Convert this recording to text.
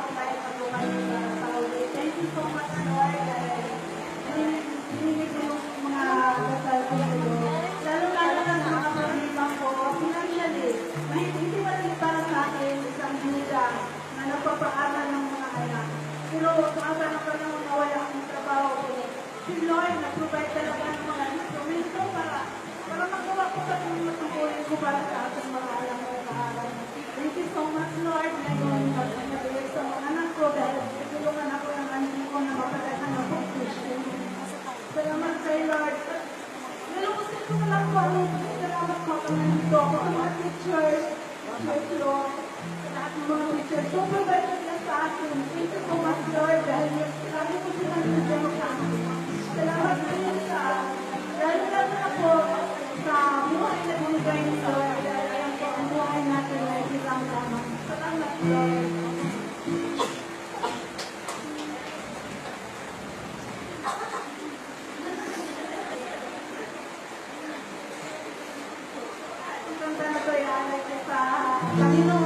ako tayo matulungan sa Saudi. Thank you so much, Lord. Hinigit mo yung mga dasal ko sa iyo. Lalo-lalo na sa mga pamilya ko, financially, hindi pa rin para sa akin isang duda na nagpapaaral ng mga anak. Pero sumasama pa nang nawala akong trabaho ko. Si Lord, nag-provide talaga ng mga instrumento para magawa ko pa yung matungkulin ko para sa ating mga alam mo maaral. Thank you so much, Lord. Ngayon, nag-nabigay sa mga anak ko dahil tutulungan ako ng anak ko na mapadahan ng Christian. Salamat sa Lord. Nalukusin ko na lang po ang salamat ko kung nandito ako ang mga teachers, church Lord, sa lahat ng mga teachers. So, provide sila sa akin. Thank you so much, Lord, dahil lagi ko sila nandiyan sa akin. Salamat sa inyo sa lalo na po sa buhay na binigay ni Lord. Dahil alam ko ang buhay natin ay isang lamang. Salamat, Lord. Ang kanta na ito ay alay ko sa Panginoon.